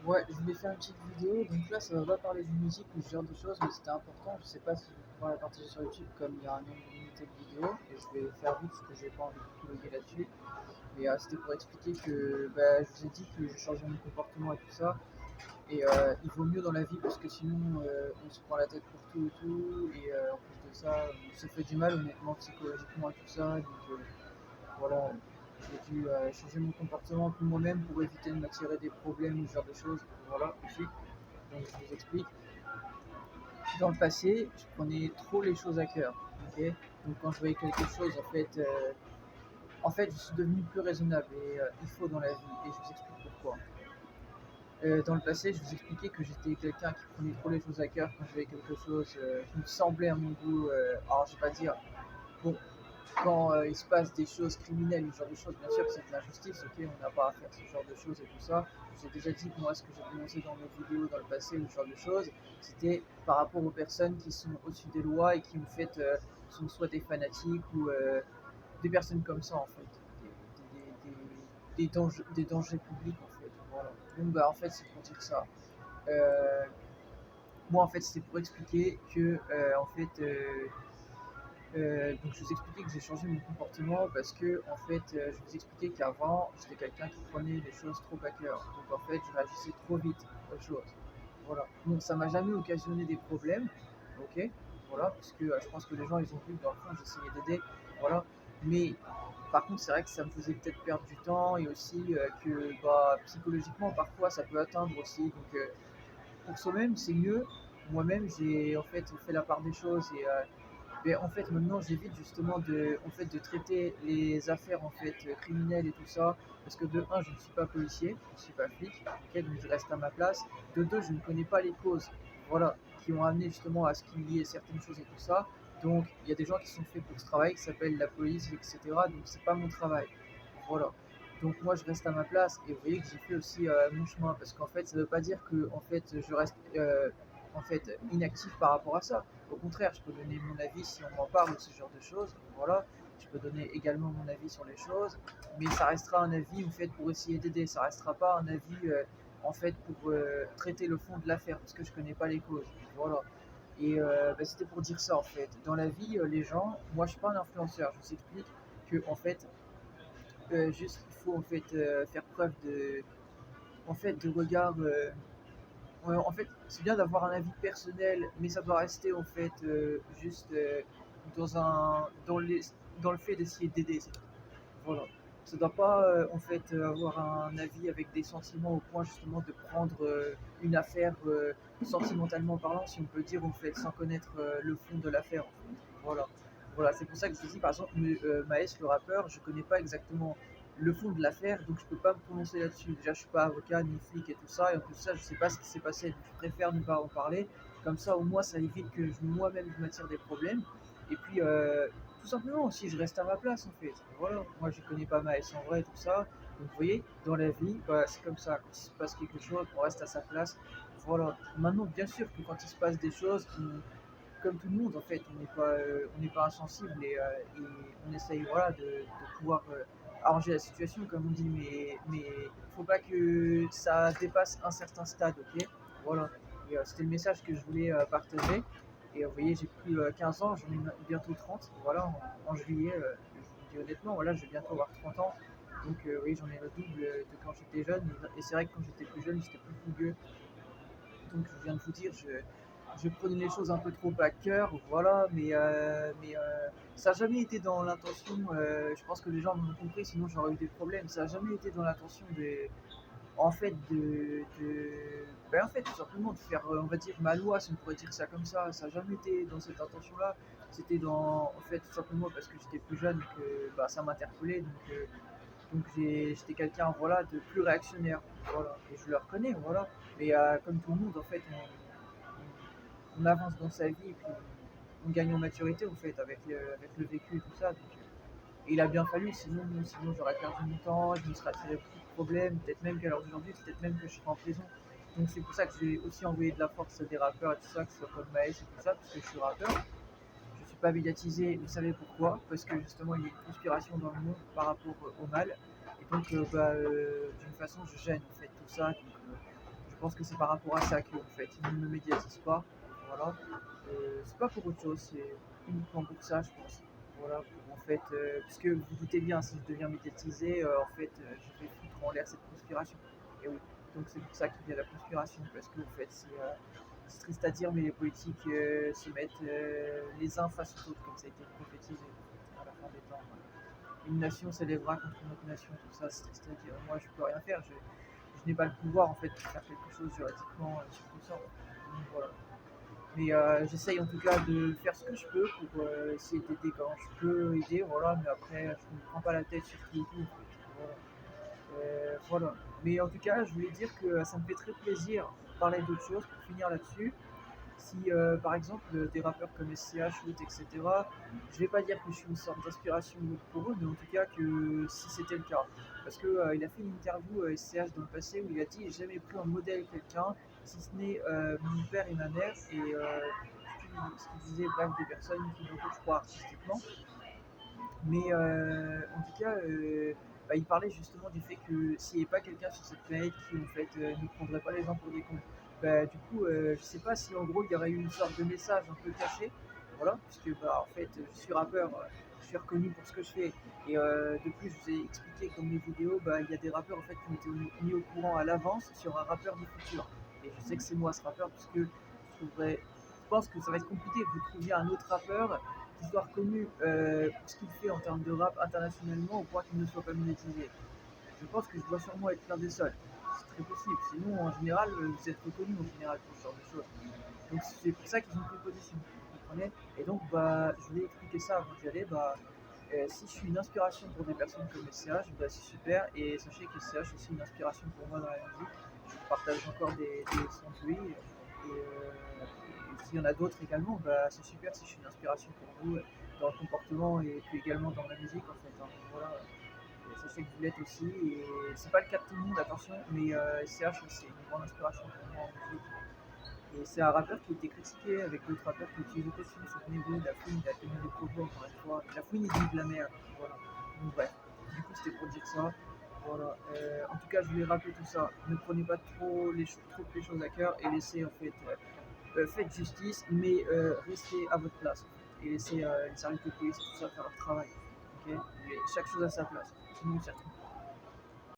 Ouais, je voulais faire une petite vidéo, donc là ça va pas parler de musique ou ce genre de choses, mais c'était important, je sais pas si je vais pouvoir la partager sur YouTube comme il y a un nombre limité de vidéos, et je vais faire vite parce que j'ai pas envie de plugger là-dessus. Mais c'était pour expliquer que je vous ai dit que j'ai changé mon comportement et tout ça, et il vaut mieux dans la vie parce que sinon on se prend la tête pour tout et tout, et en plus de ça, on se fait du mal honnêtement psychologiquement et tout ça, donc voilà, j'ai dû changer mon comportement pour moi-même pour éviter de m'attirer des problèmes ou ce genre de choses. Voilà, aussi. Donc je vous explique. Dans le passé, je prenais trop les choses à cœur. Ok. Donc quand je voyais quelque chose, en fait, je suis devenu plus raisonnable et il faut dans la vie. Et je vous explique pourquoi. Dans le passé, je vous expliquais que j'étais quelqu'un qui prenait trop les choses à cœur quand je voyais quelque chose qui me semblait à mon goût. Alors je vais pas dire, bon, quand il se passe des choses criminelles ou ce genre de choses, bien sûr que c'est de l'injustice, ok, on n'a pas à faire ce genre de choses et tout ça. J'ai déjà dit que moi, ce que j'ai dénoncé dans mes vidéos dans le passé ou ce genre de choses, c'était par rapport aux personnes qui sont au-dessus des lois et qui en fait sont soit des fanatiques ou des personnes comme ça en fait, des dangers publics en fait. Voilà. Donc en fait c'est pour dire ça. Euh, Moi en fait c'était pour expliquer que donc je vous expliquais que j'ai changé mon comportement parce que en fait je vous expliquais qu'avant j'étais quelqu'un qui prenait les choses trop à cœur. Donc en fait je réagissais trop vite aux choses. Voilà. Donc ça m'a jamais occasionné des problèmes. Ok. Voilà. Parce que je pense que les gens ils ont vu que dans le fond j'essayais d'aider. Voilà. Mais par contre c'est vrai que ça me faisait peut-être perdre du temps et aussi que psychologiquement parfois ça peut atteindre aussi. Donc pour soi-même c'est mieux. Moi-même j'ai en fait fait la part des choses et mais en fait, maintenant, j'évite justement de traiter les affaires en fait criminelles et tout ça, parce que de un, je ne suis pas policier, je ne suis pas flic, ok, donc je reste à ma place. De deux, je ne connais pas les causes, voilà, qui ont amené justement à ce qu'il y ait certaines choses et tout ça. Donc, il y a des gens qui sont faits pour ce travail, qui s'appellent la police, etc. Donc, c'est pas mon travail, voilà. Donc moi je reste à ma place et vous voyez que j'ai fait aussi mon chemin parce qu'en fait ça ne veut pas dire que en fait je reste en fait inactif par rapport à ça. Au contraire, je peux donner mon avis si on m'en parle de ce genre de choses. Voilà, je peux donner également mon avis sur les choses, mais ça restera un avis en fait pour essayer d'aider. Ça restera pas un avis en fait pour traiter le fond de l'affaire parce que je connais pas les causes. Voilà. Et c'était pour dire ça en fait. Dans la vie, les gens, moi je suis pas un influenceur. Je vous explique que en fait, juste il faut en fait faire preuve de regard. Ouais, en fait, c'est bien d'avoir un avis personnel, mais ça doit rester en fait juste dans dans le fait d'essayer d'aider. Voilà. Ça doit pas en fait avoir un avis avec des sentiments au point justement de prendre une affaire sentimentalement parlant, si on peut dire en fait, sans connaître le fond de l'affaire. En fait. Voilà. Voilà, c'est pour ça que je dis par exemple Maes le rappeur, je connais pas exactement le fond de l'affaire, donc je peux pas me prononcer là-dessus. Déjà, je suis pas avocat ni flic et tout ça, et en plus de ça, je sais pas ce qui s'est passé, donc je préfère ne pas en parler. Comme ça, au moins, ça évite que moi-même je m'attire des problèmes. Et puis, tout simplement aussi, je reste à ma place en fait. Voilà, moi je connais pas Maës en vrai, tout ça. Donc vous voyez, dans la vie, c'est comme ça. Quand il se passe quelque chose, on reste à sa place. Voilà. Maintenant, bien sûr que quand il se passe des choses, comme tout le monde en fait, on n'est pas insensible et on essaye voilà, de pouvoir arranger la situation comme on dit, mais faut pas que ça dépasse un certain stade, ok. Voilà, et c'était le message que je voulais partager. Et vous voyez, j'ai plus 15 ans, j'en ai bientôt 30, voilà, en juillet, je vous dis honnêtement, voilà, je vais bientôt avoir 30 ans. Donc oui, j'en ai le double de quand j'étais jeune. Et c'est vrai que quand j'étais plus jeune, j'étais plus fougueux. Donc je viens de vous dire, je prenais les choses un peu trop à cœur, voilà, mais ça n'a jamais été dans l'intention, je pense que les gens m'ont compris, sinon j'aurais eu des problèmes, ça n'a jamais été dans l'intention en fait, en fait, tout simplement de faire, on va dire, ma loi, si on pourrait dire ça comme ça n'a jamais été dans cette intention-là, c'était en fait, tout simplement parce que j'étais plus jeune et que ça m'interpellait, donc j'étais quelqu'un voilà, de plus réactionnaire, voilà, et je le reconnais, voilà. Mais comme tout le monde, en fait, on avance dans sa vie et puis on gagne en maturité, en fait, avec le vécu et tout ça. Et il a bien fallu, sinon j'aurais perdu mon temps, je me serais attiré beaucoup de problèmes, peut-être même qu'à l'heure d'aujourd'hui, peut-être même que je serais en prison. Donc c'est pour ça que j'ai aussi envoyé de la force à des rappeurs et tout ça, que ce soit comme Maes et tout ça, parce que je suis rappeur. Je ne suis pas médiatisé, vous savez pourquoi? Parce que justement il y a une conspiration dans le monde par rapport au mal. Et donc d'une façon je gêne en fait tout ça. Donc pense que c'est par rapport à ça qu'en fait, ils ne me médiatisent pas. Voilà. C'est pas pour autre chose, c'est uniquement pour ça, je pense. Voilà, pour, en fait, puisque vous vous doutez bien, si je deviens médiatisé, en fait, je vais foutre en l'air cette conspiration. Et oui, donc c'est pour ça qu'il y a la conspiration, parce que en fait, c'est triste à dire, mais les politiques se mettent les uns face aux autres, comme ça a été prophétisé en fait, à la fin des temps. Voilà. Une nation s'élèvera contre une autre nation, tout ça, c'est triste à dire. Moi, je peux rien faire, je n'ai pas le pouvoir en fait de faire quelque chose juridiquement sur tout ça. Donc, voilà. Mais j'essaye en tout cas de faire ce que je peux pour essayer d'aider quand je peux aider, voilà, mais après je ne me prends pas la tête sur tout et tout en fait. Voilà. Voilà. Mais en tout cas, je voulais dire que ça me fait très plaisir de parler d'autres choses pour finir là-dessus. Si par exemple des rappeurs comme SCH, Wood, etc., je vais pas dire que je suis une sorte d'inspiration pour eux, mais en tout cas que si c'était le cas. Parce que il a fait une interview SCH dans le passé où il a dit j'ai jamais pris en modèle quelqu'un, si ce n'est mon père et ma mère, et ce qu'il disait, bref, des personnes qui l'entourent, je crois, artistiquement. Mais en tout cas, bah, il parlait justement du fait que s'il n'y avait pas quelqu'un sur cette planète qui en fait ne prendrait pas les gens pour des cons, bah, du coup, je sais pas si en gros il y aurait eu une sorte de message un peu caché, voilà, puisque bah, en fait je suis rappeur, je suis reconnu pour ce que je fais, et de plus je vous ai expliqué comme mes vidéos, bah, il y a des rappeurs en fait qui ont été mis au courant à l'avance sur un rappeur du futur, et je sais que c'est moi ce rappeur puisque je pense que ça va être compliqué que vous trouviez un autre rappeur qui soit reconnu pour ce qu'il fait en termes de rap internationalement au point qu'il ne soit pas monétisé. Je pense que je dois sûrement être l'un des seuls. C'est très possible. Sinon, en général, vous êtes reconnu en général pour ce genre de choses. Donc c'est pour ça qu'ils ont pris position. Vous comprenez? Et donc, bah, je voulais expliquer ça avant d'y aller. Bah, si je suis une inspiration pour des personnes comme SCH, bah, c'est super. Et sachez que SCH est aussi une inspiration pour moi dans la musique. Je partage encore des sons de lui. Et s'il y en a d'autres également, bah, c'est super si je suis une inspiration pour vous dans le comportement et puis également dans la musique en fait. Hein. Voilà. Et sachez que vous l'êtes aussi. Et c'est pas le cas de tout le monde, attention, mais SCH c'est une grande inspiration pour moi en musique. Et c'est un rappeur qui a été critiqué avec d'autres rappeurs qui utilisent d'autres films. Souvenez-vous, Dafouine, il a tenu des propos encore une fois. Dafouine, il dit de la merde. Voilà. Donc, bref. Du coup, c'était pour dire ça. Voilà. En tout cas, je voulais rappeler tout ça. Ne prenez pas trop les choses à cœur et laissez, en fait, faites justice, mais restez à votre place. En fait, et laissez les services de police et tout ça faire leur travail. Ok. Chaque chose à sa place. Sinon, on s'y retrouve.